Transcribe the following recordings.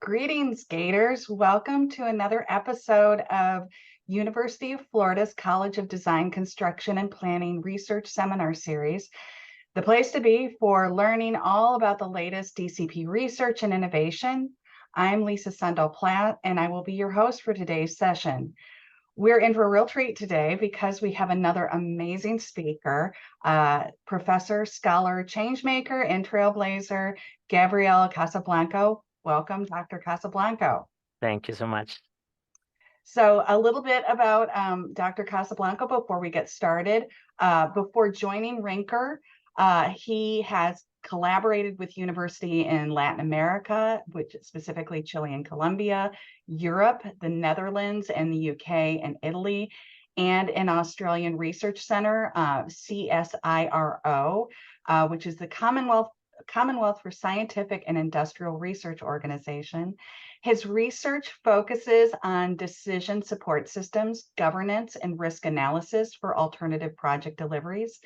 Greetings, Gators. Welcome to another episode of University of Florida's College of Design, Construction, and Planning Research Seminar Series, the place to be for learning all about the latest DCP research and innovation. I'm Lisa Sundell-Platt, and I will be your host for today's session. We're in for a real treat today because we have another amazing speaker, professor, scholar, changemaker, and trailblazer, Gabriel Castelblanco. Welcome, Dr. Castelblanco. Thank you so much. So a little bit about Dr. Castelblanco before we get started. Before joining Rinker, he has collaborated with university in Latin America, which specifically Chile and Colombia, Europe, the Netherlands, and the UK and Italy, and an Australian Research Center, CSIRO, which is the Commonwealth for Scientific and Industrial Research Organization. His research focuses on decision support systems, governance, and risk analysis for alternative project deliveries.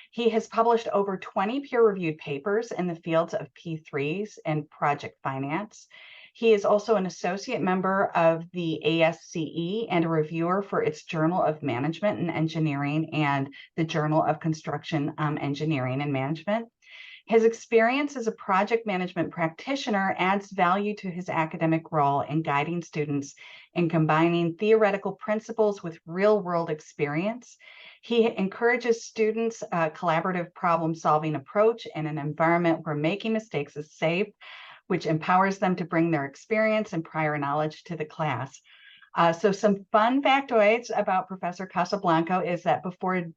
He has published over 20 peer-reviewed papers in the fields of P3s and project finance. He is also an associate member of the ASCE and a reviewer for its Journal of Management and Engineering and the Journal of Construction Engineering and Management. His experience as a project management practitioner adds value to his academic role in guiding students in combining theoretical principles with real-world experience. He encourages students a collaborative problem-solving approach in an environment where making mistakes is safe, which empowers them to bring their experience and prior knowledge to the class. So some fun factoids about Professor Castelblanco is that before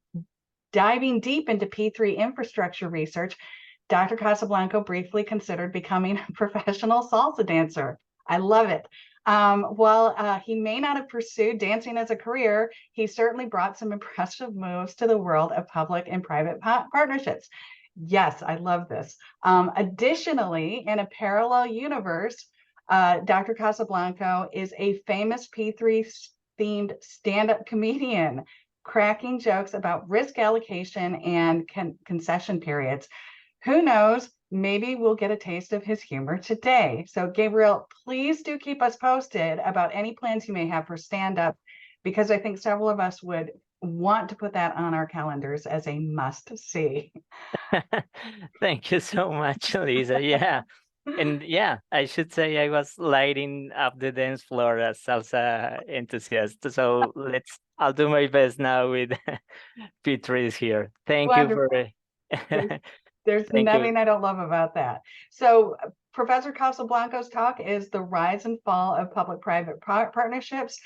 diving deep into P3 infrastructure research, Dr. Castelblanco briefly considered becoming a professional salsa dancer. I love it. While he may not have pursued dancing as a career, he certainly brought some impressive moves to the world of public and private partnerships. Yes, I love this. Additionally, in a parallel universe, Dr. Castelblanco is a famous P3-themed stand-up comedian, cracking jokes about risk allocation and concession periods. Who knows? Maybe we'll get a taste of his humor today. So Gabriel, please do keep us posted about any plans you may have for stand-up, because I think several of us would want to put that on our calendars as a must-see. Thank you so much, Lisa. Yeah. And yeah, I should say I was lighting up the dance floor as salsa enthusiast. So I'll do my best now with P3s here. Thank Wonderful. you for There's nothing I don't love about that. So Professor Castelblanco's talk is The Rise and Fall of Public-Private Partnerships.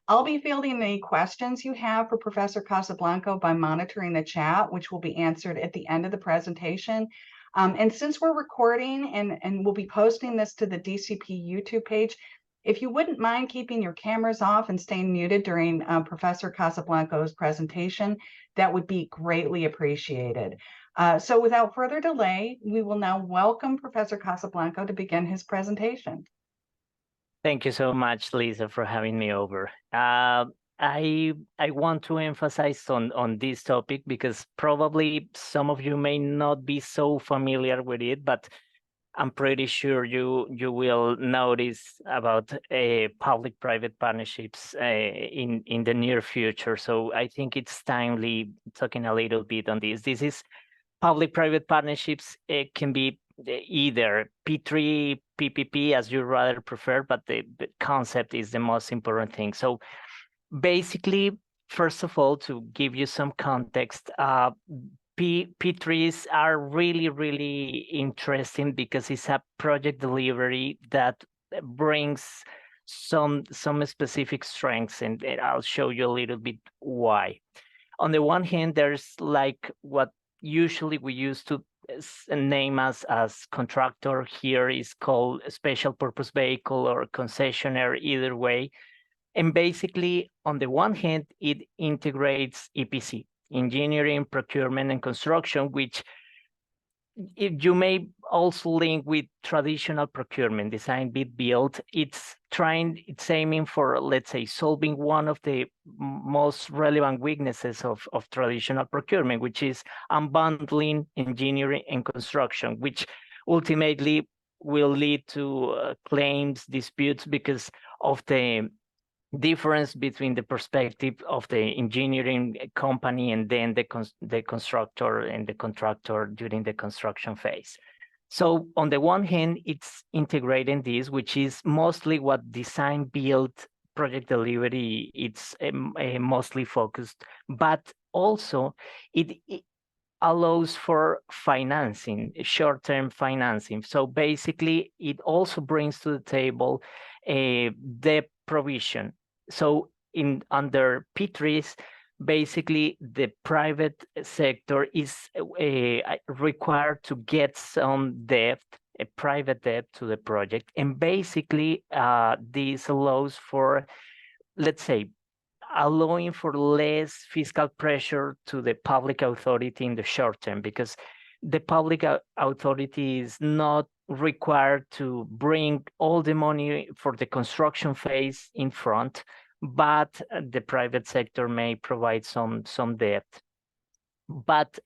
I'll be fielding any questions you have for Professor Castelblanco by monitoring the chat, which will be answered at the end of the presentation. And since we're recording and we'll be posting this to the DCP YouTube page, if you wouldn't mind keeping your cameras off and staying muted during Professor Castelblanco's presentation, that would be greatly appreciated. So without further delay, we will now welcome Professor Castelblanco to begin his presentation. Thank you so much, Lisa, for having me over. I want to emphasize on this topic because probably some of you may not be so familiar with it, but I'm pretty sure you will notice about public-private partnerships in the near future. So I think it's timely talking a little bit on this. This is public-private partnerships. It can be either P3, PPP, as you rather prefer, but the concept is the most important thing. So basically, first of all, to give you some context, P3s are really, really interesting because it's a project delivery that brings some specific strengths, and I'll show you a little bit why. On the one hand, there's like what usually we used to name as contractor. Here is called a special purpose vehicle or concessionaire, either way. And basically, on the one hand, it integrates EPC, engineering, procurement, and construction, which you may also link with traditional procurement, design, bid, build. It's aiming for, let's say, solving one of the most relevant weaknesses of traditional procurement, which is unbundling engineering and construction, which ultimately will lead to claims, disputes because of the difference between the perspective of the engineering company and then the constructor and the contractor during the construction phase. So on the one hand, it's integrating this, which is mostly what design build project delivery, it's mostly focused, but also it allows for financing, short-term financing. So basically, it also brings to the table a debt provision. So under P3s, basically the private sector is required to get some debt, a private debt to the project. And basically, this allows for, let's say, allowing for less fiscal pressure to the public authority in the short term, because the public authority is not required to bring all the money for the construction phase in front, but the private sector may provide some debt. But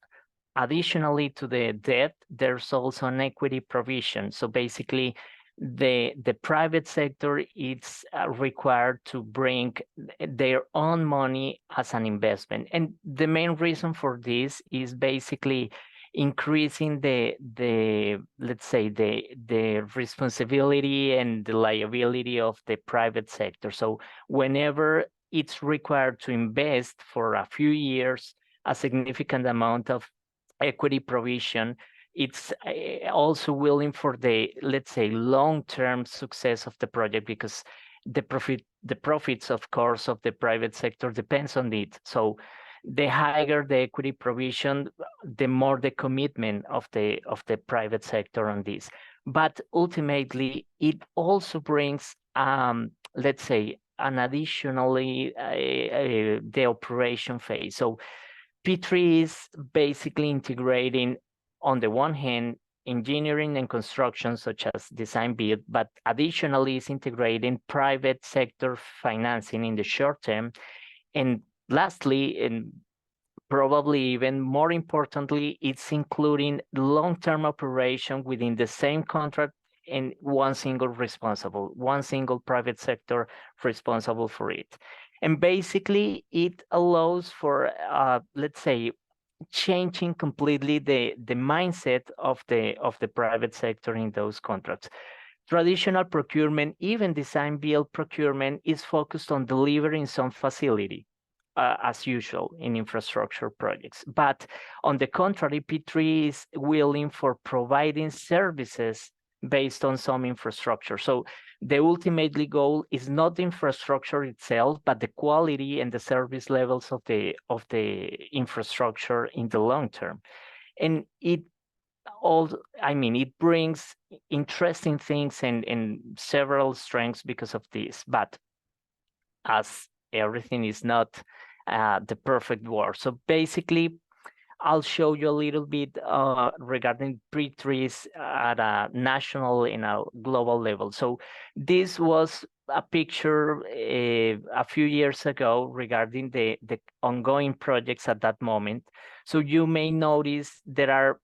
additionally to the debt, there's also an equity provision. So basically, the private sector is required to bring their own money as an investment. And the main reason for this is basically increasing the let's say the responsibility and the liability of the private sector. So whenever it's required to invest for a few years a significant amount of equity provision, it's also willing for the, let's say, long-term success of the project, because the profits, of course, of the private sector depends on it. So the higher the equity provision, the more the commitment of the private sector on this. But ultimately, it also brings, let's say, an additionally the operation phase. So P3 is basically integrating, on the one hand, engineering and construction, such as design build, but additionally is integrating private sector financing in the short term. And lastly, and probably even more importantly, it's including long-term operation within the same contract and one single private sector responsible for it. And basically, it allows for, let's say, changing completely the mindset of the private sector in those contracts. Traditional procurement, even design build procurement, is focused on delivering some facility, as usual in infrastructure projects. But on the contrary, P3 is willing for providing services based on some infrastructure. So the ultimately goal is not the infrastructure itself, but the quality and the service levels of the infrastructure in the long term. And it brings interesting things and several strengths because of this. But as everything is not the perfect word. So basically, I'll show you a little bit regarding P3s at a national and a global level. So this was a picture a few years ago regarding the ongoing projects at that moment. So you may notice there are,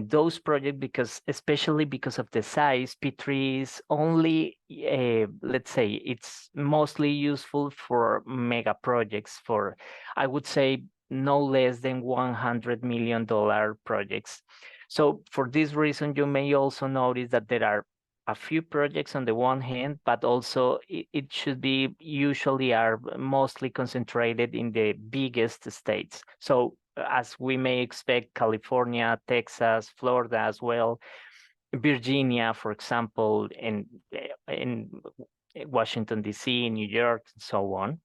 those projects, especially because of the size, P3 is only, let's say, it's mostly useful for mega projects, for, I would say, no less than $100 million projects. So for this reason, you may also notice that there are a few projects on the one hand, but also it should be usually are mostly concentrated in the biggest states. So as we may expect, California, Texas, Florida as well, Virginia, for example, in Washington, D.C., New York, and so on.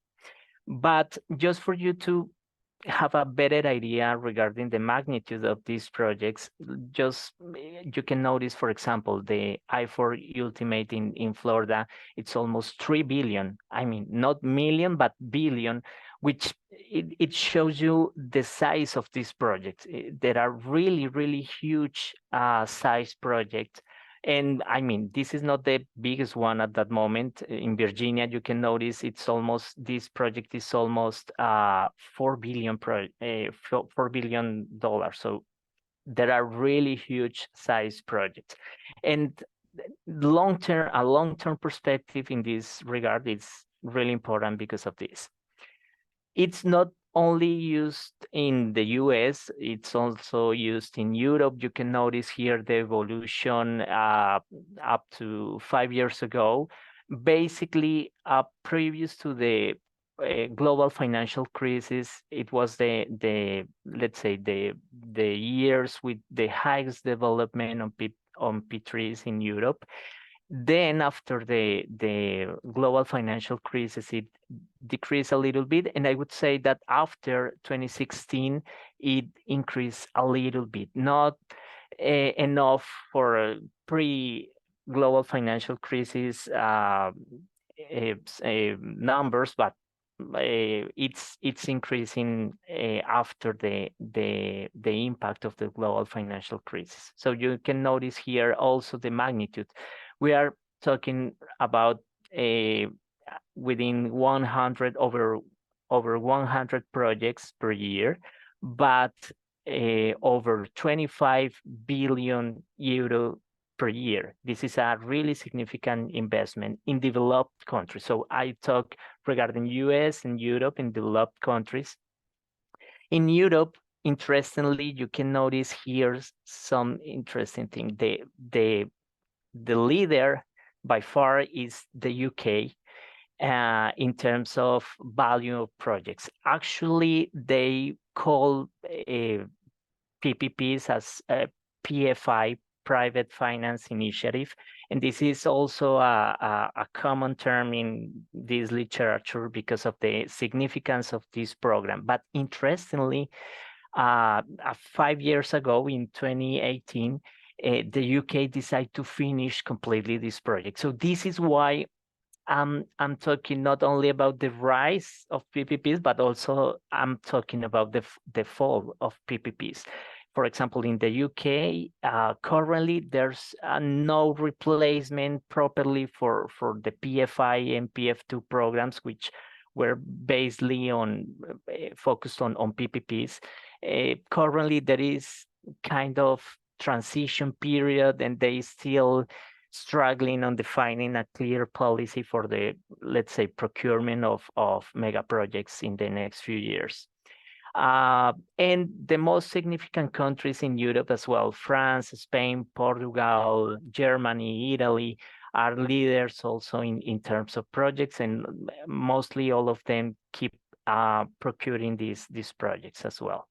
But just for you to have a better idea regarding the magnitude of these projects, just you can notice, for example, the I-4 Ultimate in Florida, it's almost 3 billion. Not million, but billion, which it shows you the size of these projects. There are really, really huge size projects. And this is not the biggest one at that moment. In Virginia, you can notice this project is almost $4 billion. So there are really huge size projects. And a long-term perspective in this regard is really important because of this. It's not only used in the US, it's also used in Europe. You can notice here the evolution up to 5 years ago. Basically, previous to the global financial crisis, it was the let's say the years with the highest development on P3s in Europe. Then after the global financial crisis, it decreased a little bit. And I would say that after 2016, it increased a little bit, not enough for pre-global financial crisis numbers, but it's increasing after the impact of the global financial crisis. So you can notice here also the magnitude. We are talking about within 100 over 100 projects per year, but over 25 billion euro per year. This is a really significant investment in developed countries. So I talk regarding US and Europe in developed countries. In Europe, interestingly, you can notice here some interesting thing. The leader by far is the UK in terms of value of projects. Actually, they call PPPs as PFI, Private Finance Initiative. And this is also a common term in this literature because of the significance of this program. But interestingly, 5 years ago in 2018, the UK decided to finish completely this project. So this is why I'm talking not only about the rise of PPPs, but also I'm talking about the fall of PPPs. For example, in the UK, currently there's no replacement properly for the PFI and PF2 programs, which were basically focused on PPPs. Currently, there is kind of transition period, and they still struggling on defining a clear policy for the, let's say, procurement of mega projects in the next few years. And the most significant countries in Europe as well, France, Spain, Portugal, Germany, Italy, are leaders also in terms of projects, and mostly all of them keep procuring these projects as well.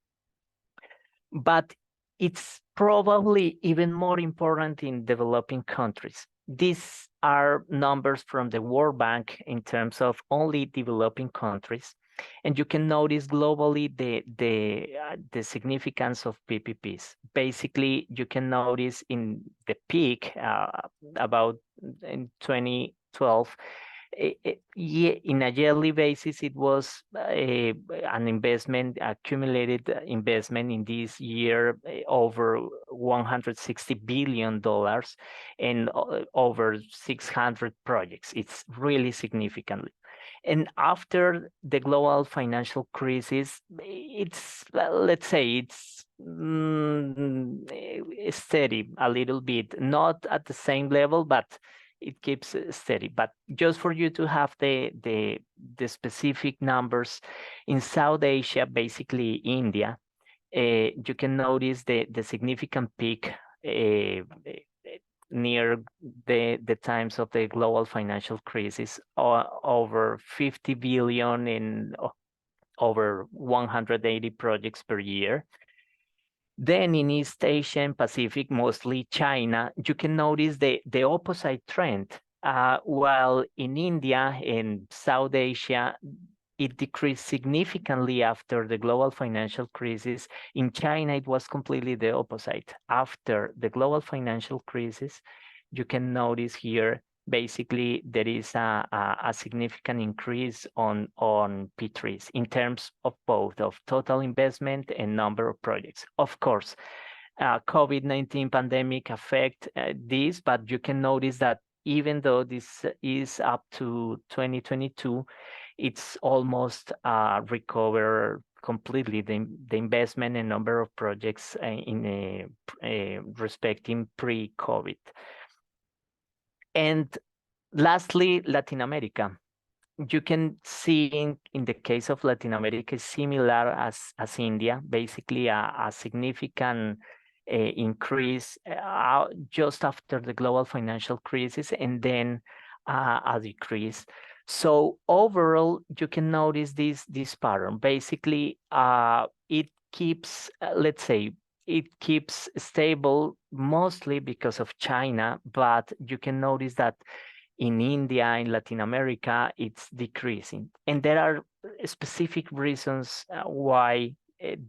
But it's probably even more important in developing countries. These are numbers from the World Bank in terms of only developing countries. And you can notice globally the significance of PPPs. Basically, you can notice in the peak about in 2012, in a yearly basis, it was an investment, accumulated investment in this year over $160 billion and over 600 projects. It's really significantly. And after the global financial crisis, it's, let's say, it's steady a little bit, not at the same level, but it keeps steady. But just for you to have the specific numbers, in South Asia, basically India, you can notice the significant peak near the times of the global financial crisis, over 50 billion in over 180 projects per year. Then in East Asia and Pacific, mostly China, you can notice the opposite trend. While in India and South Asia, it decreased significantly after the global financial crisis. In China, it was completely the opposite. After the global financial crisis, you can notice here, basically, there is a significant increase on P3s in terms of both of total investment and number of projects. Of course, COVID-19 pandemic affect this, but you can notice that even though this is up to 2022, it's almost recovered completely the investment and number of projects in respecting pre-COVID. And lastly, Latin America. You can see in the case of Latin America is similar as India, basically a significant increase just after the global financial crisis, and then a decrease. So overall, you can notice this pattern. Basically, it keeps, let's say, it keeps stable mostly because of China, but you can notice that in India, in Latin America, it's decreasing. And there are specific reasons why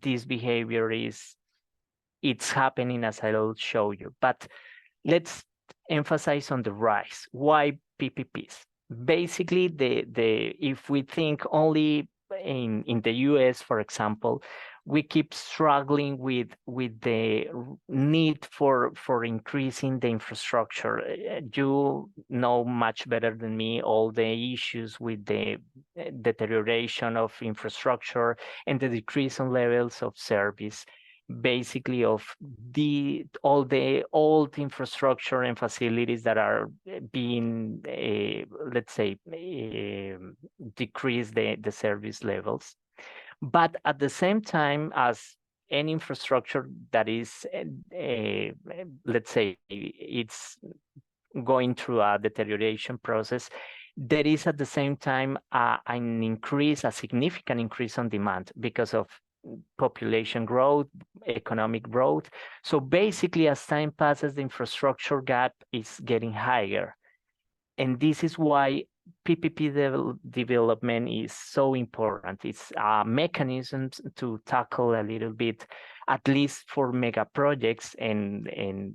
this behavior it's happening, as I'll show you. But let's emphasize on the rise. Why PPPs? Basically, if we think only in the US, for example, we keep struggling with the need for increasing the infrastructure. You know much better than me all the issues with the deterioration of infrastructure and the decrease in levels of service, basically of all the old infrastructure and facilities that are being, let's say, decrease the service levels. But at the same time, as any infrastructure that is, let's say, it's going through a deterioration process, there is at the same time an increase, a significant increase on demand because of population growth, economic growth. So basically, as time passes, the infrastructure gap is getting higher. And this is why PPP development is so important. It's mechanisms to tackle a little bit, at least for mega projects and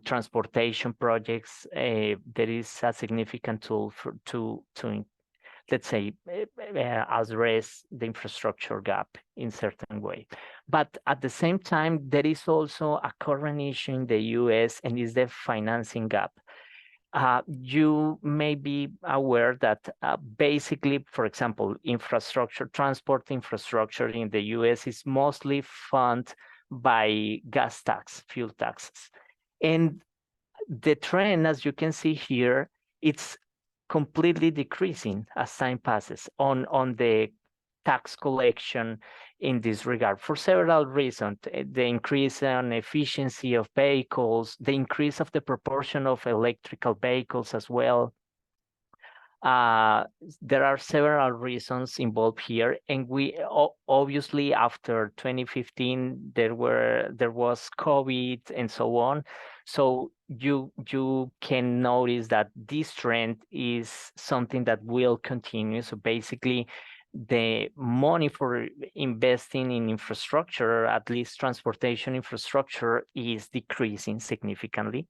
transportation projects. There is a significant tool to let's say, address the infrastructure gap in certain way. But at the same time, there is also a current issue in the US, and is the financing gap. You may be aware that basically, for example, transport infrastructure in the US is mostly funded by gas tax, fuel taxes. And the trend, as you can see here, it's completely decreasing as time passes on the tax collection in this regard for several reasons. The increase in efficiency of vehicles, the increase of the proportion of electrical vehicles as well. There are several reasons involved here, and we obviously after 2015 there was COVID and so on. So you can notice that this trend is something that will continue. So basically, the money for investing in infrastructure, at least transportation infrastructure, is decreasing significantly.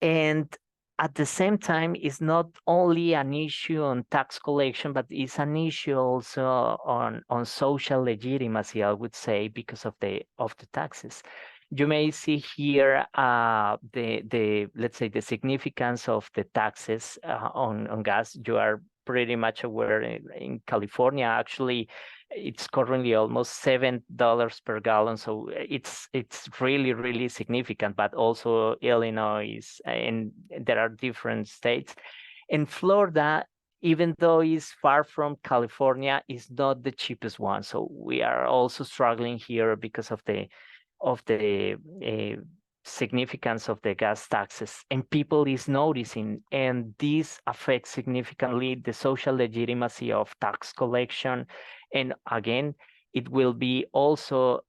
And at the same time, it's not only an issue on tax collection, but it's an issue also on social legitimacy, I would say, because of the taxes. You may see here let's say the significance of the taxes on gas. You are pretty much aware in California, actually, it's currently almost $7 per gallon. So it's really, really significant, but also Illinois, and there are different states. In Florida, even though it's far from California, is not the cheapest one. So we are also struggling here because of the significance of the gas taxes, and people is noticing, and this affects significantly the social legitimacy of tax collection. And again, it will be also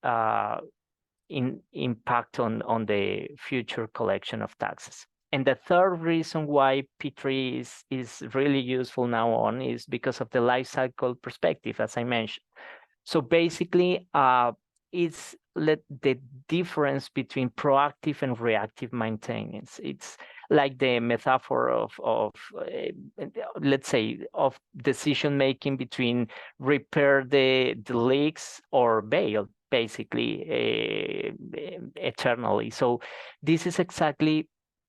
impact on the future collection of taxes. And the third reason why P3 is really useful now on is because of the life cycle perspective, as I mentioned. So basically, it's the difference between proactive and reactive maintenance. It's like the metaphor of let's say, of decision making between repair the leaks or bail, basically, eternally. So this is exactly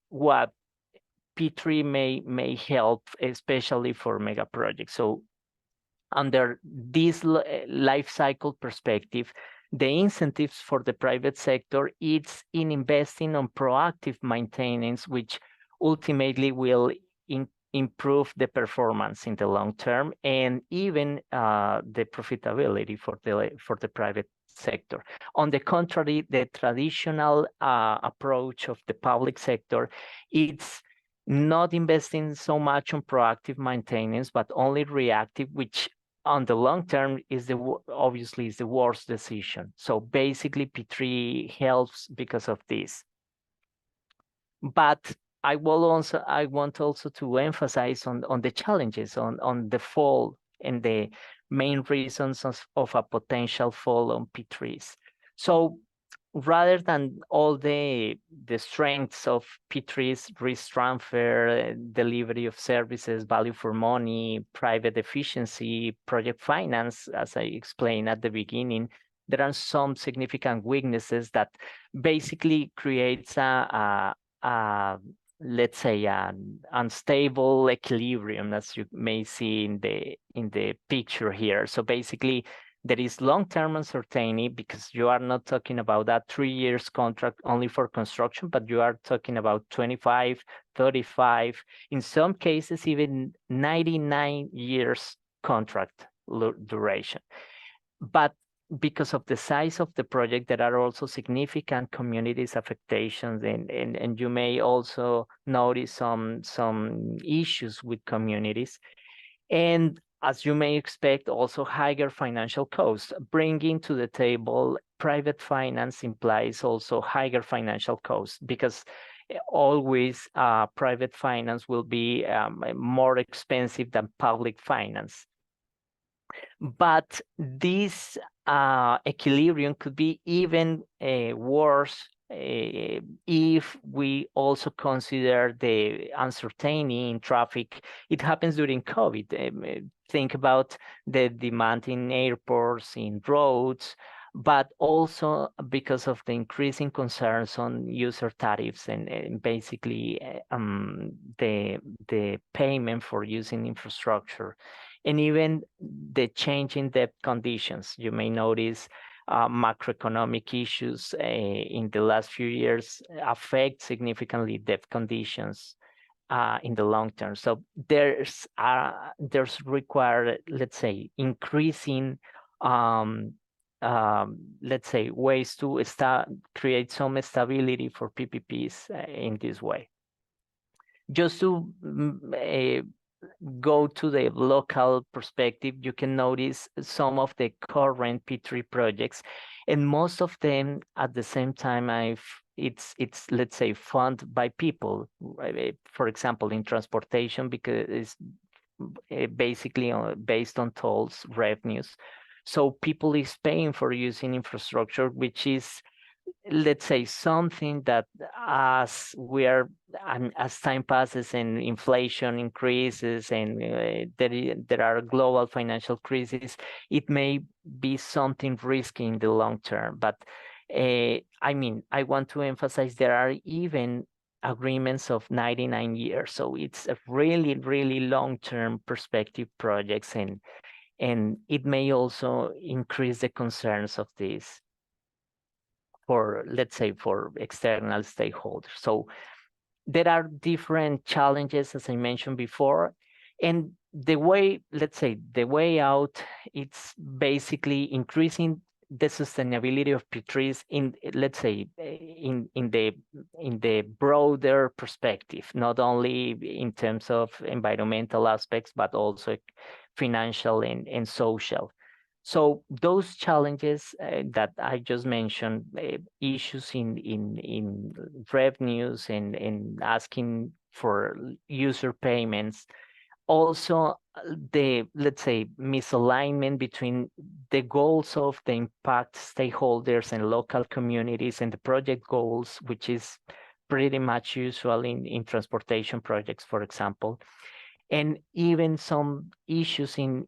what P3 may help, especially for mega projects. So under this life cycle perspective, the incentives for the private sector it's in investing on proactive maintenance, which ultimately will improve the performance in the long term and even the profitability for the private sector. On the contrary, the traditional approach of the public sector, it's not investing so much on proactive maintenance, but only reactive, which on the long term is obviously is the worst decision. So basically P3 helps because of this. But I want also to emphasize on the challenges, on the fall and the main reasons of a potential fall on P3s. So rather than all the strengths of P3s, risk transfer, delivery of services, value for money, private efficiency, project finance, as I explained at the beginning, there are some significant weaknesses that basically creates let's say an unstable equilibrium, as you may see in the picture here. So basically there is long-term uncertainty because you are not talking about that 3 years contract only for construction, but you are talking about 25, 35, in some cases even 99 years contract duration. But because of the size of the project, there are also significant communities affectations, and you may also notice some issues with communities. And as you may expect, also higher financial costs. Bringing to the table private finance implies also higher financial costs because always private finance will be more expensive than public finance. But this equilibrium could be even worse if we also consider the uncertainty in traffic. It happens during COVID. Think about the demand in airports, in roads, but also because of the increasing concerns on user tariffs and basically the payment for using infrastructure, and even the change in debt conditions. You may notice macroeconomic issues in the last few years affect significantly debt conditions in the long term. So there's required, let's say, increasing let's say ways to create some stability for PPPs in this way. Just to go to the local perspective, you can notice some of the current P3 projects, and most of them at the same time it's let's say funded by people. For example, in transportation, because it's basically based on tolls revenues. So people is paying for using infrastructure, which is, let's say, something that as as time passes and inflation increases and there are global financial crises, it may be something risky in the long term. But I mean, I want to emphasize there are even agreements of 99 years. So it's a really, really long-term perspective projects, and it may also increase the concerns of this for, let's say, for external stakeholders. So there are different challenges, as I mentioned before, and the way, let's say, the way out, it's basically increasing the sustainability of P3s in, let's say, in the broader perspective, not only in terms of environmental aspects, but also financial and social. So those challenges that I just mentioned, issues in revenues and asking for user payments, also the, let's say, misalignment between the goals of the impact stakeholders and local communities and the project goals, which is pretty much usual in transportation projects, for example, and even some issues in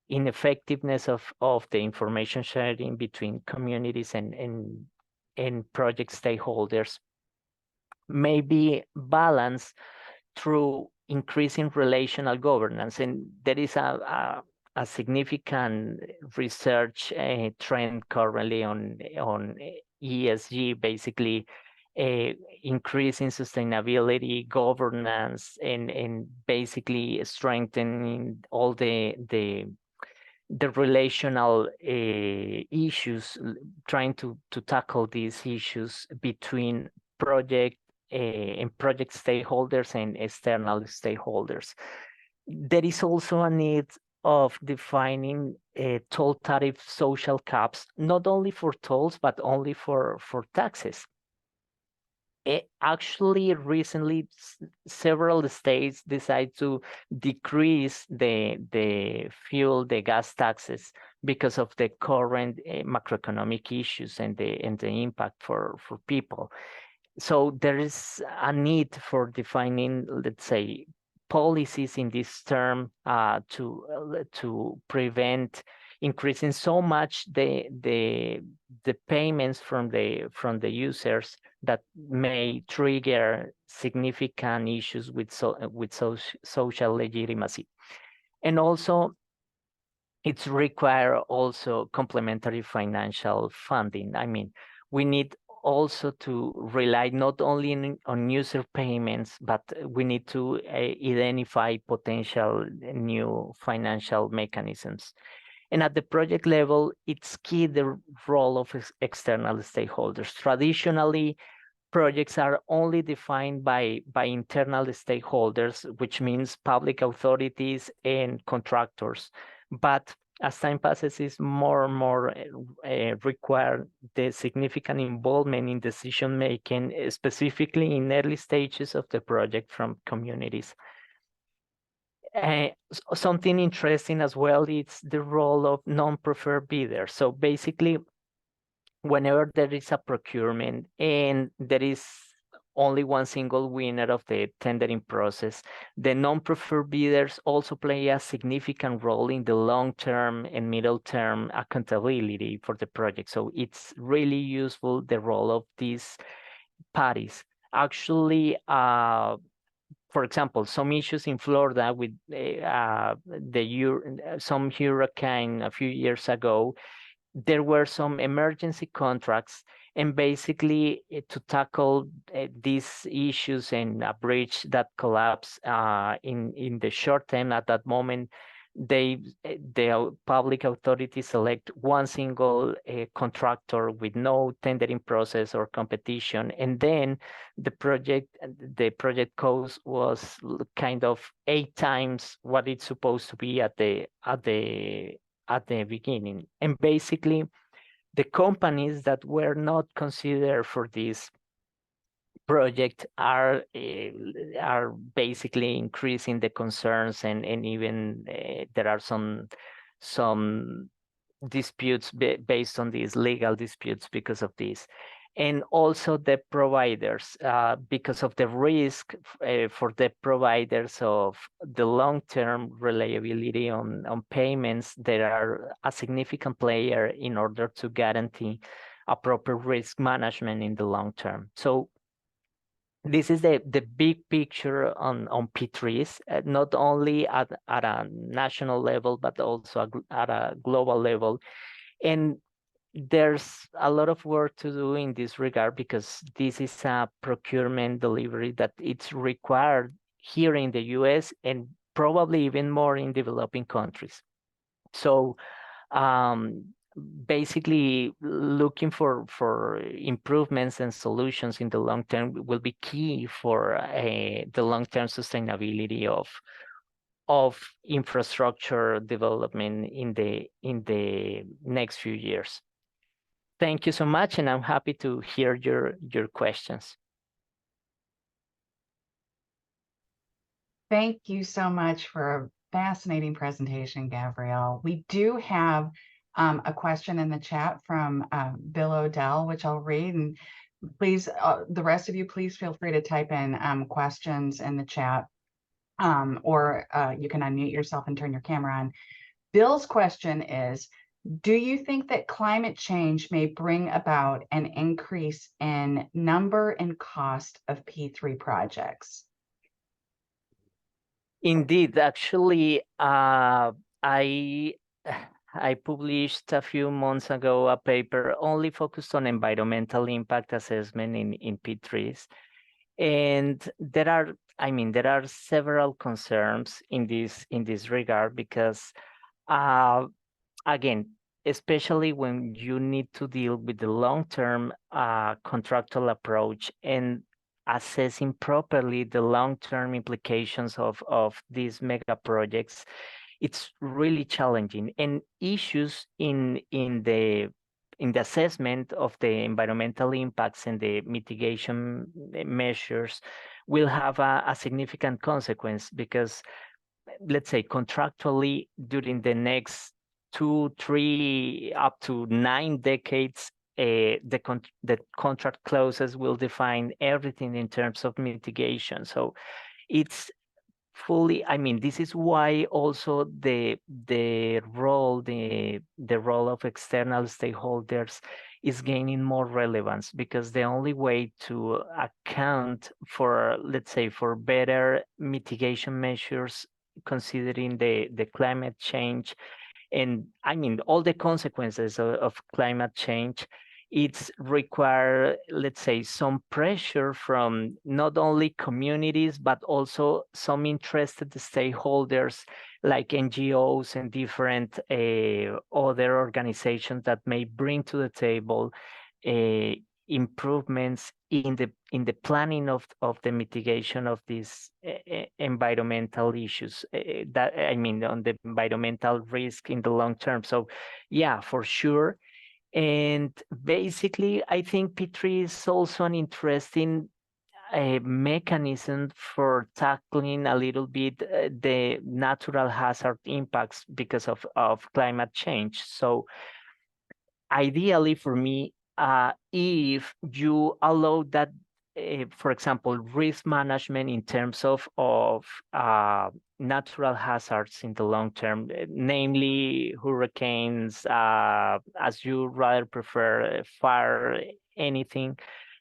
ineffectiveness of the information sharing between communities and project stakeholders may be balanced through increasing relational governance. And there is a a significant research trend currently on ESG, basically increasing sustainability, governance, and basically strengthening all the relational issues, trying to tackle these issues between project and project stakeholders and external stakeholders. There is also a need of defining toll tariff social caps, not only for tolls, but only for taxes. Actually, recently, several states decide to decrease the gas taxes because of the current macroeconomic issues and the impact for people. So there is a need for defining, let's say, policies in this term to prevent increasing so much the payments from the users that may trigger significant issues with social legitimacy. And also, it's require also complementary financial funding. I mean, we need also to rely not only on user payments, but we need to identify potential new financial mechanisms. And at the project level, it's key the role of external stakeholders. Traditionally, projects are only defined by internal stakeholders, which means public authorities and contractors. But as time passes, is more and more require the significant involvement in decision making, specifically in early stages of the project from communities. Something interesting as well is the role of non-preferred bidders. So basically, whenever there is a procurement and there is only one single winner of the tendering process, the non-preferred bidders also play a significant role in the long-term and middle-term accountability for the project. So it's really useful, the role of these parties. Actually, for example, some issues in Florida with some hurricane a few years ago, there were some emergency contracts, and basically to tackle these issues and a bridge that collapsed in the short term at that moment, the public authorities select one single contractor with no tendering process or competition, and then the project cost was kind of 8 times what it's supposed to be at the beginning. And basically, the companies that were not considered for this project are basically increasing the concerns, and even there are some disputes based on these legal disputes because of this. And also the providers, because of the risk for the providers of the long-term reliability on payments, there are a significant player in order to guarantee a proper risk management in the long term. So this is the big picture on P3s, not only at a national level, but also at a global level. And there's a lot of work to do in this regard, because this is a procurement delivery that it's required here in the US and probably even more in developing countries. So basically looking for improvements and solutions in the long term will be key for the long-term sustainability of infrastructure development in the next few years. Thank you so much, and I'm happy to hear your questions. Thank you so much for a fascinating presentation, Gabriel. We do have a question in the chat from Bill Odell, which I'll read. And please, the rest of you, please feel free to type in questions in the chat, or you can unmute yourself and turn your camera on. Bill's question is, do you think that climate change may bring about an increase in number and cost of P3 projects? Indeed, actually, I I published a few months ago a paper only focused on environmental impact assessment in peat trees. And there are several concerns in this regard because uh, again, especially when you need to deal with the long-term contractual approach and assessing properly the long-term implications of these mega projects, it's really challenging. And issues in the assessment of the environmental impacts and the mitigation measures will have a significant consequence because, let's say, contractually during the next 2, 3, up to 9 decades, the contract clauses will define everything in terms of mitigation. So it's fully, I mean, this is why also the role of external stakeholders is gaining more relevance, because the only way to account for, let's say, for better mitigation measures considering the climate change, and I mean all the consequences of climate change, it's require, let's say, some pressure from not only communities but also some interested stakeholders like NGOs and different other organizations that may bring to the table uh, improvements in the planning of the mitigation of these environmental issues, that I mean on the environmental risk in the long term. So yeah, for sure. And basically, I think P3 is also an interesting mechanism for tackling a little bit the natural hazard impacts because of climate change. So ideally for me, if you allow that, for example, risk management in terms of natural hazards in the long term, namely hurricanes, as you rather prefer, fire, anything,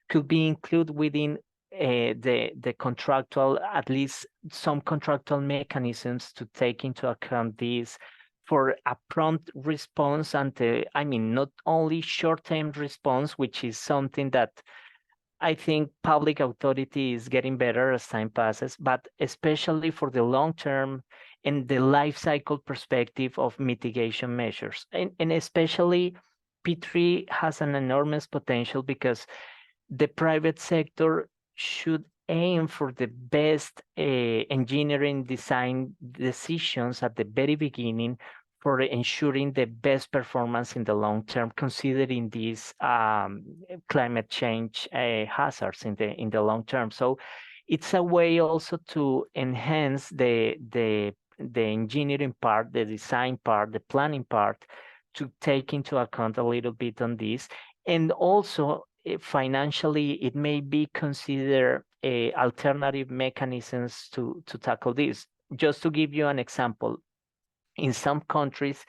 could be included within the contractual, at least some contractual mechanisms to take into account these for a prompt response and I mean, not only short-term response, which is something that I think public authority is getting better as time passes, but especially for the long term and the life cycle perspective of mitigation measures. And especially P3 has an enormous potential because the private sector should aim for the best engineering design decisions at the very beginning for ensuring the best performance in the long term, considering these climate change hazards in the long term. So it's a way also to enhance the engineering part, the design part, the planning part, to take into account a little bit on this. And also financially, it may be considered alternative mechanisms to tackle this. Just to give you an example, in some countries,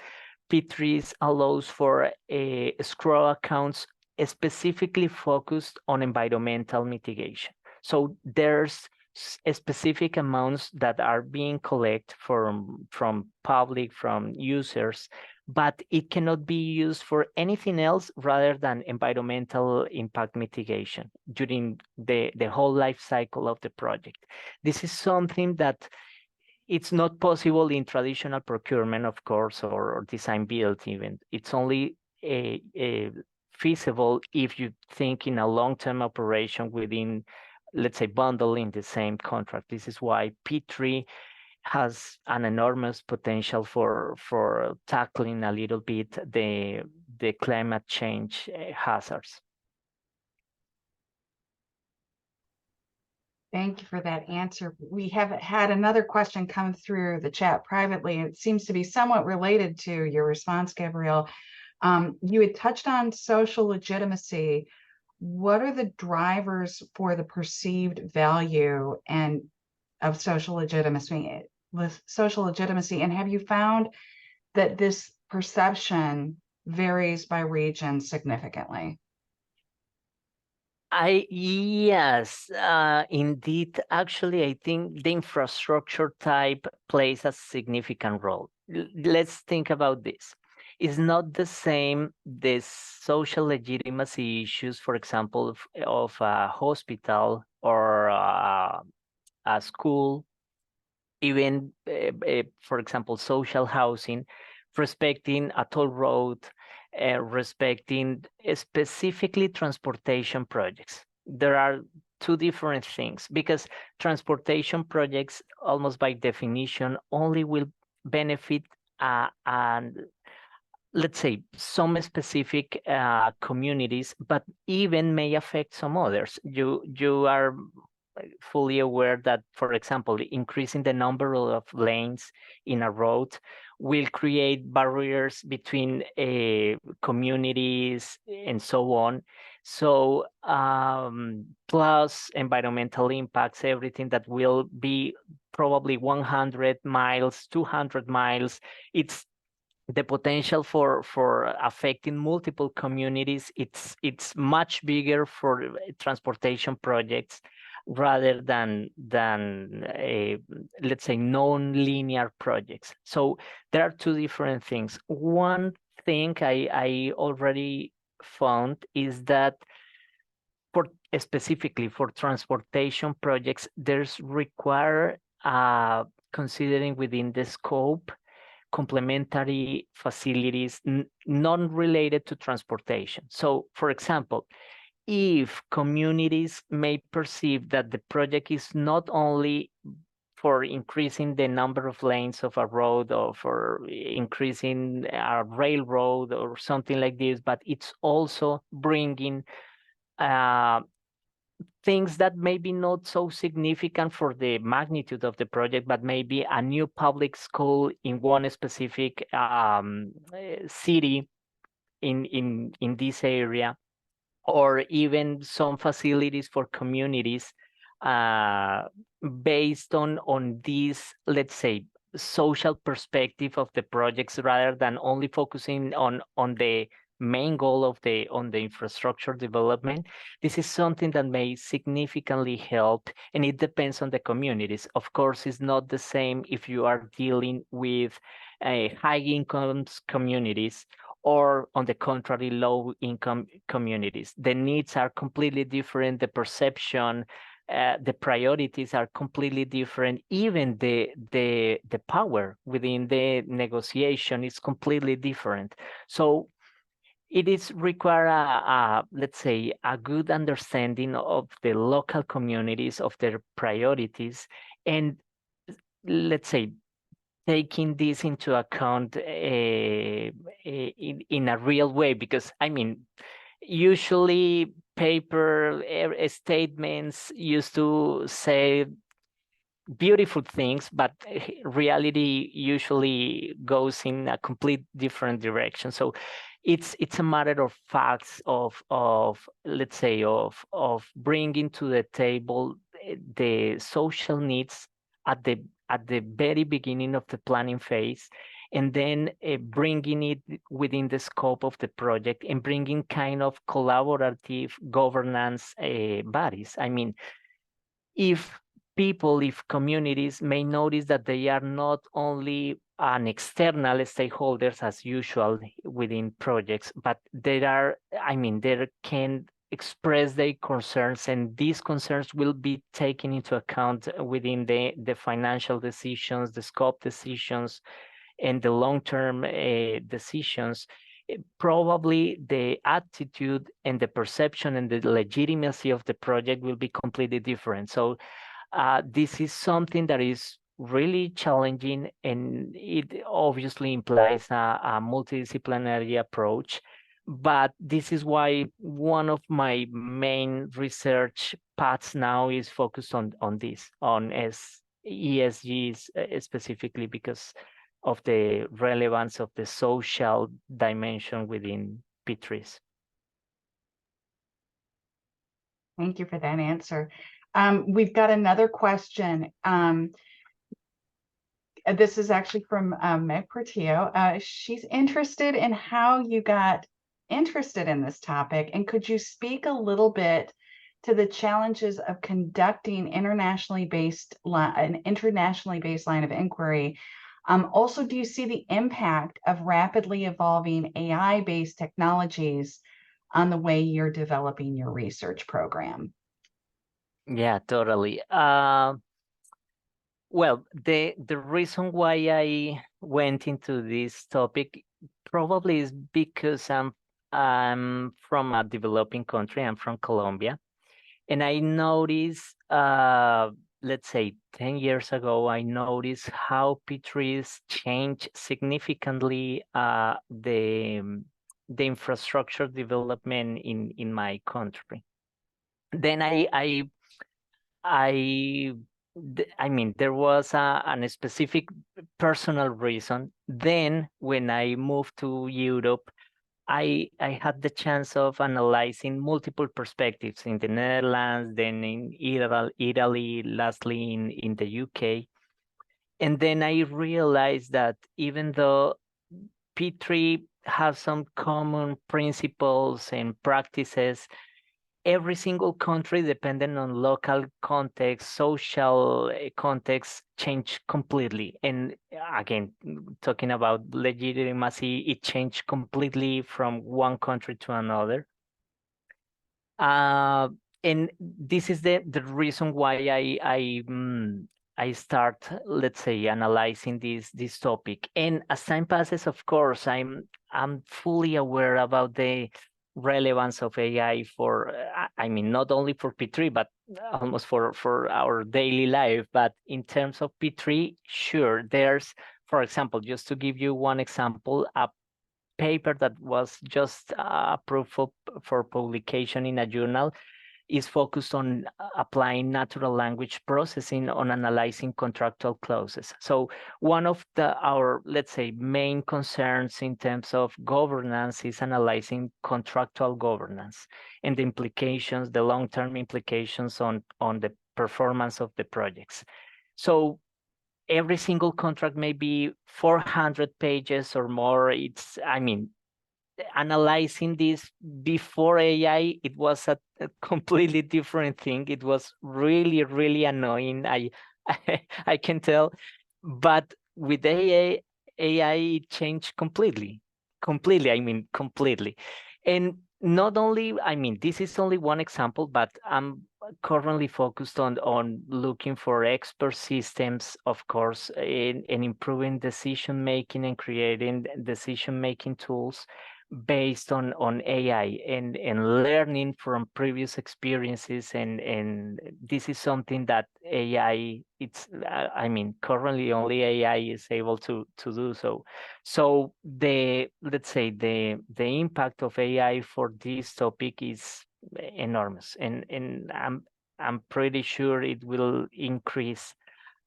P3s allows for escrow accounts specifically focused on environmental mitigation. So there's specific amounts that are being collected from public, from users, but it cannot be used for anything else rather than environmental impact mitigation during the whole life cycle of the project. This is something that it's not possible in traditional procurement, of course, or design build even. It's only feasible if you think in a long-term operation within, let's say, bundling the same contract. This is why P3 has an enormous potential for tackling a little bit the climate change hazards. Thank you for that answer. We have had another question come through the chat privately. It seems to be somewhat related to your response, Gabriel. You had touched on social legitimacy. What are the drivers for the perceived value and of social legitimacy? And have you found that this perception varies by region significantly? Yes, indeed. Actually, I think the infrastructure type plays a significant role let's think about this. It's not the same the social legitimacy issues, for example, of a hospital or a school, even, for example, social housing, respecting a toll road, respecting specifically transportation projects. There are two different things, because transportation projects, almost by definition, only will benefit and let's say some specific communities, but even may affect some others. You are fully aware that, for example, increasing the number of lanes in a road will create barriers between communities and so on. So plus environmental impacts, everything that will be probably 100 miles, 200 miles, it's the potential for affecting multiple communities. It's much bigger for transportation projects rather than let's say non-linear projects. So there are two different things. One thing I already found is that for specifically for transportation projects, there's require considering within the scope complementary facilities non-related to transportation. So, for example, if communities may perceive that the project is not only for increasing the number of lanes of a road or for increasing a railroad or something like this, but it's also bringing uh, things that may be not so significant for the magnitude of the project, but maybe a new public school in one specific city in this area, or even some facilities for communities uh, based on this, let's say, social perspective of the projects, rather than only focusing on the main goal of the on the infrastructure development. This is something that may significantly help, and it depends on the communities. Of course, it's not the same if you are dealing with high income communities or on the contrary, low income communities. The needs are completely different, the perception, the priorities are completely different. Even the power within the negotiation is completely different. So it is require let's say a good understanding of the local communities, of their priorities, and let's say taking this into account in a real way, because I mean, usually paper statements used to say beautiful things, but reality usually goes in a complete different direction. So it's a matter of facts, of let's say of bringing to the table the social needs at the very beginning of the planning phase, and then bringing it within the scope of the project and bringing kind of collaborative governance bodies. I mean, if people, if communities may notice that they are not only an external stakeholders as usual within projects, but there are, I mean, they can express their concerns, and these concerns will be taken into account within the financial decisions, the scope decisions, and the long-term decisions. Probably the attitude and the perception and the legitimacy of the project will be completely different. So this is something that is really challenging, and it obviously implies a multidisciplinary approach. But this is why one of my main research paths now is focused on this, on ESGs specifically, because of the relevance of the social dimension within P3s. Thank you for that answer. We've got another question. This is actually from Meg Portillo. She's interested in how you got interested in this topic, and could you speak a little bit to the challenges of conducting an internationally based line of inquiry Also, do you see the impact of rapidly evolving AI-based technologies on the way you're developing your research program? Yeah, totally. Well, the reason why I went into this topic probably is because I'm from a developing country. I'm from Colombia, and I noticed, let's say 10 years ago, I noticed how P3s changed significantly the infrastructure development in my country. Then I I mean, there was a specific personal reason. Then, when I moved to Europe, I had the chance of analyzing multiple perspectives in the Netherlands, then in Italy, lastly in the UK. And then I realized that even though P3 has some common principles and practices, every single country, depending on local context, social context, change completely. And again, talking about legitimacy, it changed completely from one country to another. Uh, and this is the reason why I start, let's say, analyzing this topic. And as time passes, of course, I'm fully aware about the relevance of AI for, I mean, not only for P3, but almost for our daily life. But in terms of P3, sure, there's, for example, just to give you one example, a paper that was just approved for publication in a journal is focused on applying natural language processing on analyzing contractual clauses. So one of our, let's say, main concerns in terms of governance is analyzing contractual governance and the implications, the long-term implications on the performance of the projects. So every single contract may be 400 pages or more. I mean, analyzing this before AI, it was a completely different thing. It was really, really annoying. I can tell, but with AI, it changed completely, completely. I mean, completely. And not only, I mean, this is only one example, but I'm currently focused on looking for expert systems, of course, in improving decision making and creating decision making tools based on AI and learning from previous experiences. And this is something that AI, I mean, currently only AI is able to do so. So let's say the impact of AI for this topic is enormous, and I'm pretty sure it will increase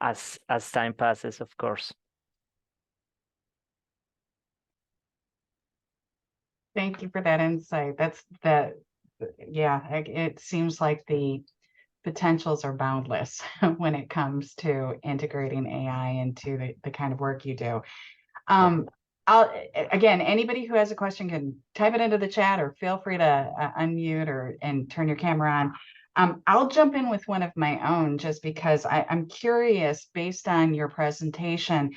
as time passes, of course. Thank you for that insight. Yeah, it seems like the potentials are boundless when it comes to integrating AI into the kind of work you do. Again, anybody who has a question can type it into the chat or feel free to unmute and turn your camera on. I'll jump in with one of my own just because I'm curious based on your presentation.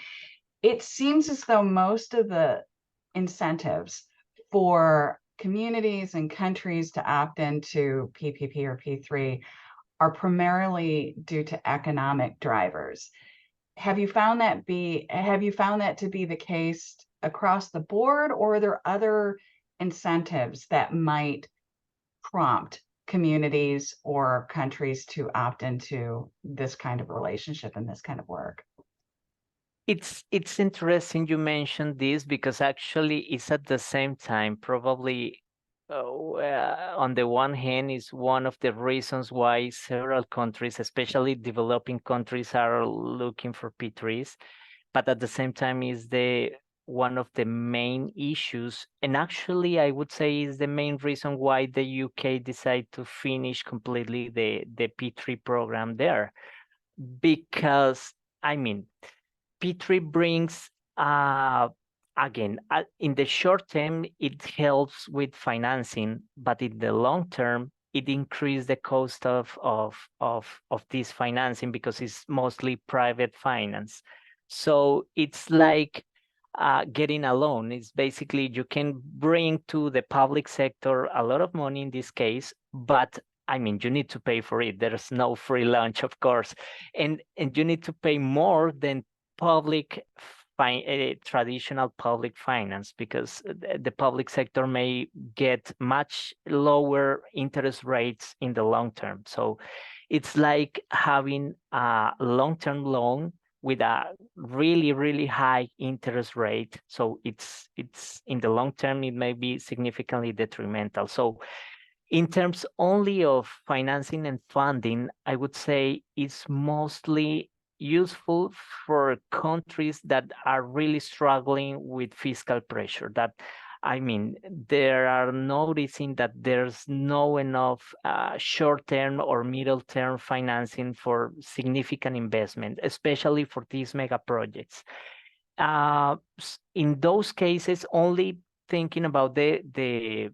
It seems as though most of the incentives for communities and countries to opt into PPP or P3 are primarily due to economic drivers. Have you found that to be the case across the board, or are there other incentives that might prompt communities or countries to opt into this kind of relationship and this kind of work? It's interesting you mentioned this because actually it's at the same time probably on the one hand is one of the reasons why several countries, especially developing countries, are looking for P3s, but at the same time is the one of the main issues, and actually I would say is the main reason why the UK decided to finish completely the P3 program there, because I mean P3 brings, again, in the short term, it helps with financing, but in the long term, it increases the cost of this financing because it's mostly private finance. So it's like getting a loan. It's basically you can bring to the public sector a lot of money in this case, but I mean, you need to pay for it. There's no free lunch, of course, and you need to pay more than public traditional public finance, because the public sector may get much lower interest rates in the long term. So it's like having a long-term loan with a really, really high interest rate. So it's in the long term, it may be significantly detrimental. So in terms only of financing and funding, I would say it's mostly useful for countries that are really struggling with fiscal pressure. That, I mean, they are noticing that there's no enough short-term or middle-term financing for significant investment, especially for these mega projects. In those cases, only thinking about the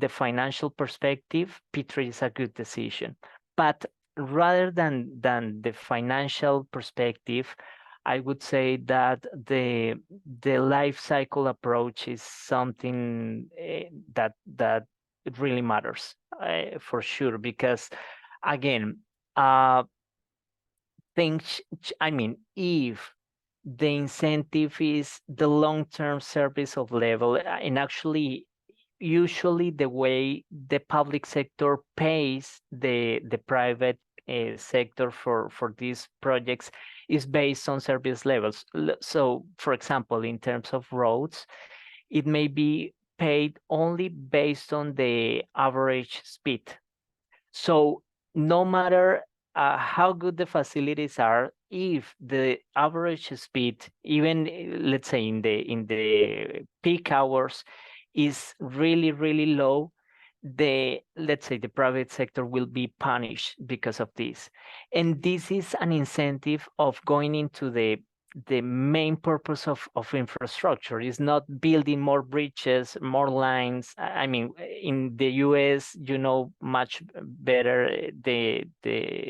financial perspective, P3 is a good decision. But rather than the financial perspective, I would say that the life cycle approach is something that it really matters for sure, because again, uh, I mean, if the incentive is the long-term service of level, and actually usually the way the public sector pays the private sector for these projects is based on service levels. So, for example, in terms of roads, it may be paid only based on the average speed. So no matter how good the facilities are, if the average speed, even let's say in the peak hours, is really, really low, let's say the private sector will be punished because of this. And this is an incentive of going into the main purpose of infrastructure is not building more bridges, more lines. I mean, in the US, you know much better the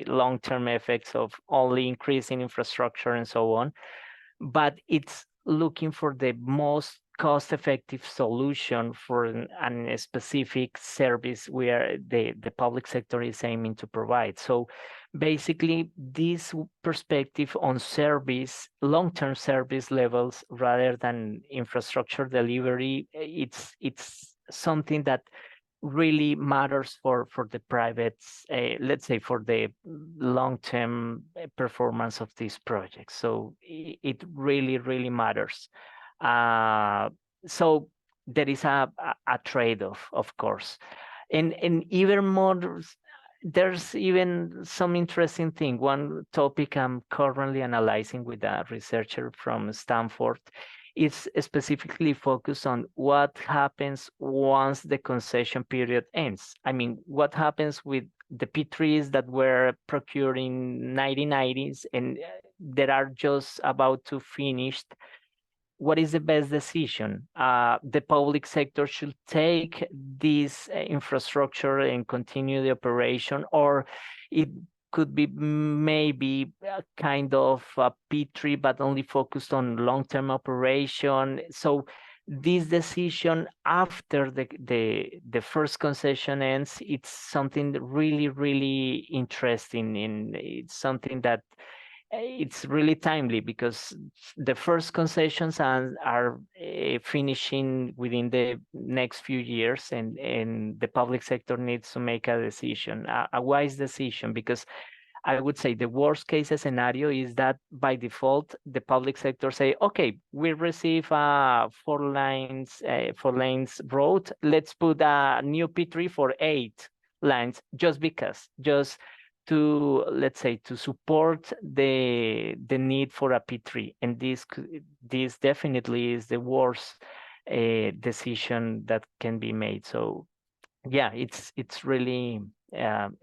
long-term effects of only increasing infrastructure and so on. But it's looking for the most cost-effective solution for a specific service where the public sector is aiming to provide. So basically, this perspective on service, long-term service levels rather than infrastructure delivery, it's something that really matters for the privates, let's say for the long-term performance of these projects. So it really, really matters. So there is a trade-off, of course. And even more, there's even some interesting thing. One topic I'm currently analyzing with a researcher from Stanford is specifically focused on what happens once the concession period ends. I mean, what happens with the P3s that were procured in 1990s and that are just about to finish. What is the best decision? The public sector should take this infrastructure and continue the operation, or it could be maybe a kind of a P3, but only focused on long-term operation. So this decision after the first concession ends, it's something really, really interesting, and it's something that it's really timely because the first concessions are finishing within the next few years, and the public sector needs to make a decision, a wise decision, because I would say the worst case scenario is that by default, the public sector say, okay, we receive a 4 lanes road. Let's put a new P3 for 8 lines just because, just to, let's say, to support the need for a P3. And this definitely is the worst decision that can be made. So yeah, it's really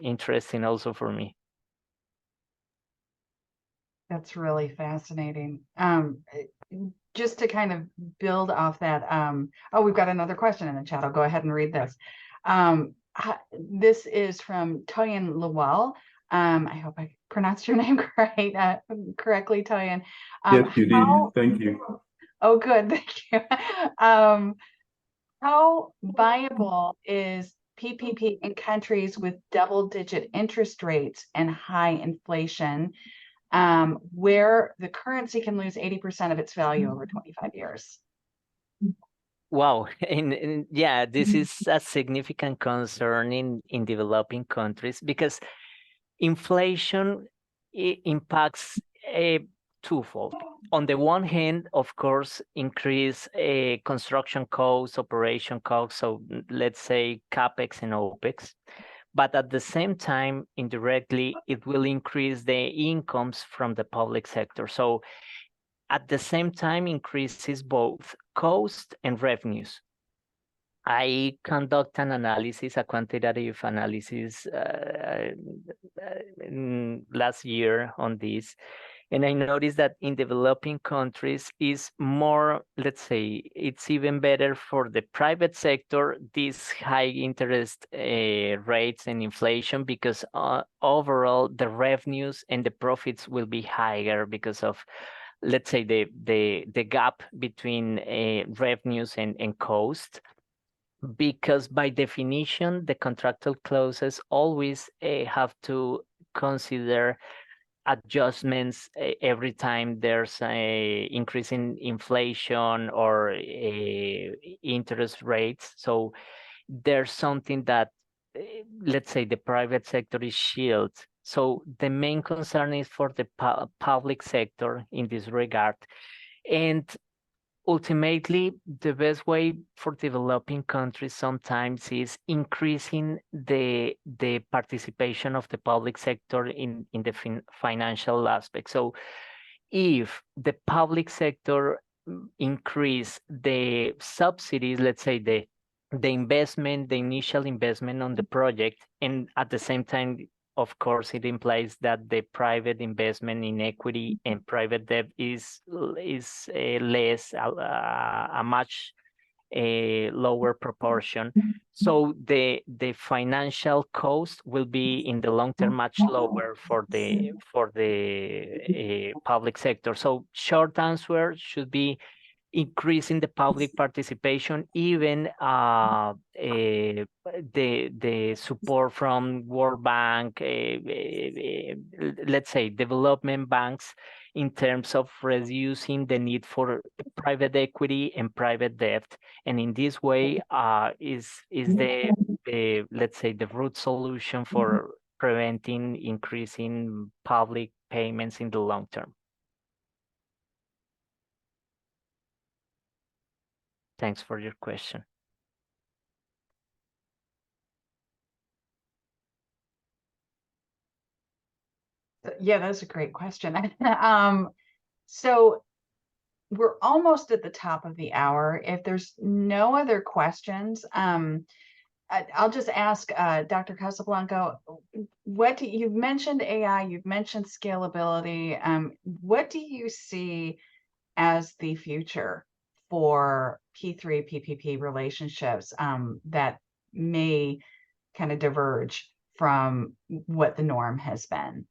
interesting also for me. That's really fascinating. Just to kind of build off that, oh, we've got another question in the chat. I'll go ahead and read this. This is from Toyin Lawal. I hope I pronounced your name correctly, Toyin. Yes, you did. Thank you. Oh, good. Thank you. How viable is PPP in countries with double-digit interest rates and high inflation, where the currency can lose 80% of its value over 25 years? Wow, and yeah, this is a significant concern in developing countries because inflation impacts twofold. On the one hand, of course, increase construction costs, operation costs, so let's say CapEx and OpEx. But at the same time, indirectly, it will increase the incomes from the public sector. So at the same time, increases both cost and revenues. I conduct an analysis, a quantitative analysis last year on this, and I noticed that in developing countries is more, let's say, it's even better for the private sector, these high interest rates and inflation, because overall the revenues and the profits will be higher because of, let's say, the gap between revenues and cost, because by definition, the contractual clauses always have to consider adjustments every time there's a increase in inflation or interest rates. So there's something that, let's say, the private sector is shielded. So the main concern is for the public sector in this regard. And ultimately, the best way for developing countries sometimes is increasing the participation of the public sector in the financial aspect. So if the public sector increase the subsidies, let's say the investment, the initial investment on the project, and at the same time, of course, it implies that the private investment in equity and private debt is less, a much lower proportion. So the financial cost will be in the long term much lower for the public sector. So short answer should be increasing the public participation, even the support from World Bank, let's say development banks, in terms of reducing the need for private equity and private debt. And in this way, is the let's say the root solution for preventing increasing public payments in the long term. Thanks for your question. Yeah, that's a great question. So we're almost at the top of the hour. If there's no other questions, I'll just ask Dr. Castelblanco, you've mentioned AI, you've mentioned scalability. What do you see as the future for P3 PPP relationships that may kind of diverge from what the norm has been?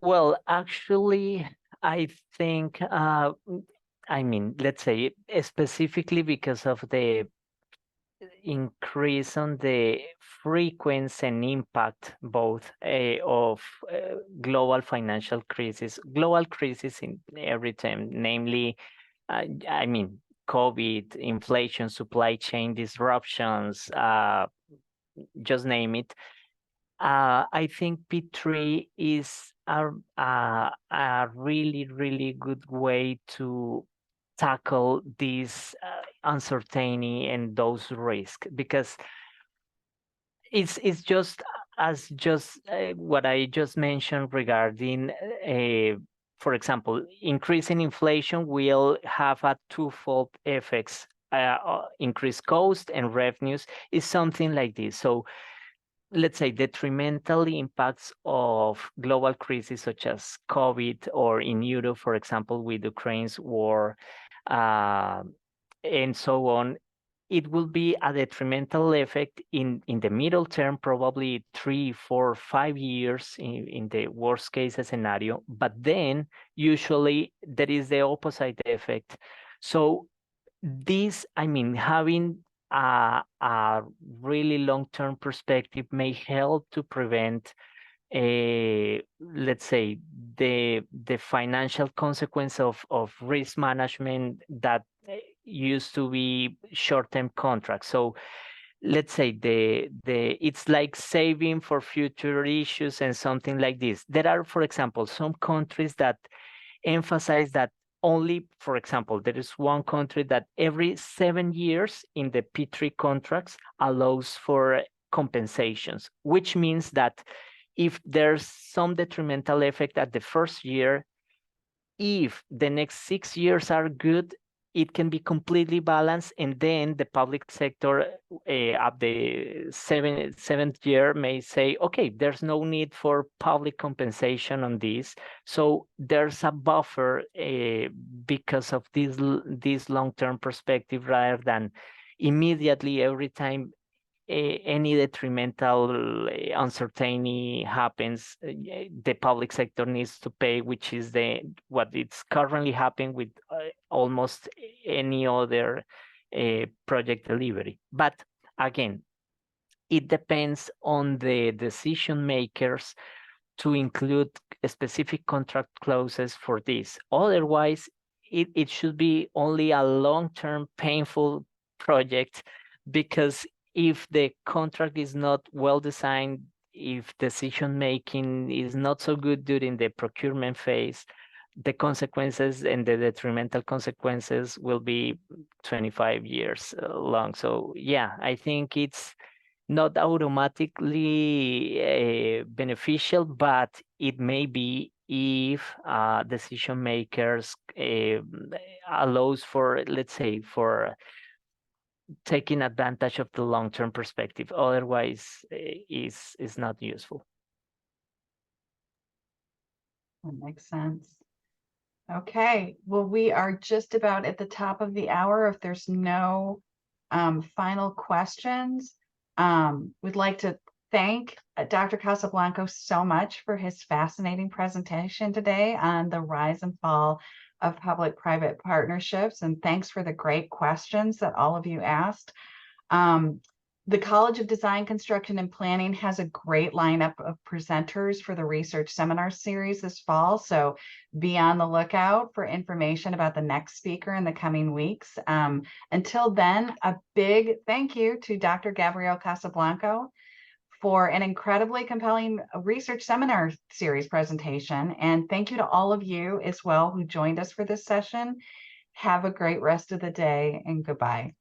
Well, actually, I think, I mean, let's say specifically because of the increase on the frequency and impact both of global financial crisis, global crisis in every time, namely, I mean, COVID, inflation, supply chain disruptions, just name it. I think P3 is a really, really good way to tackle this uncertainty and those risks, because it's just as what I just mentioned regarding for example, increasing inflation will have a twofold effects. Increased cost and revenues is something like this. So let's say detrimental impacts of global crises such as COVID, or in Europe, for example, with Ukraine's war, and so on, it will be a detrimental effect in the middle term, probably 3, 4, 5 years in the worst case scenario. But then usually there is the opposite effect. So this, I mean, having a really long-term perspective may help to prevent let's say the financial consequence of risk management that used to be short-term contracts. So let's say it's like saving for future issues and something like this. There are, for example, some countries that emphasize that only, for example, there is one country that every 7 years in the P3 contracts allows for compensations, which means that if there's some detrimental effect at the first year, if the next 6 years are good, it can be completely balanced, and then the public sector at the seventh year may say, okay, there's no need for public compensation on this. So there's a buffer because of this long-term perspective, rather than immediately every time any detrimental uncertainty happens, the public sector needs to pay, which is what it's currently happening with almost any other project delivery. But again, it depends on the decision makers to include specific contract clauses for this. Otherwise, it should be only a long-term painful project, because if the contract is not well designed, if decision making is not so good during the procurement phase, the consequences and the detrimental consequences will be 25 years long. So yeah, I think it's not automatically beneficial, but it may be if decision makers allows for, let's say, for taking advantage of the long-term perspective. Otherwise, is not useful. That makes sense. Okay, well, we are just about at the top of the hour. If there's no final questions, we'd like to thank Dr. Castelblanco so much for his fascinating presentation today on the rise and fall of public-private partnerships. And thanks for the great questions that all of you asked. The College of Design, Construction, and Planning has a great lineup of presenters for the research seminar series this fall. So be on the lookout for information about the next speaker in the coming weeks. Until then, a big thank you to Dr. Gabriel Castelblanco for an incredibly compelling research seminar series presentation. And thank you to all of you as well who joined us for this session. Have a great rest of the day, and goodbye.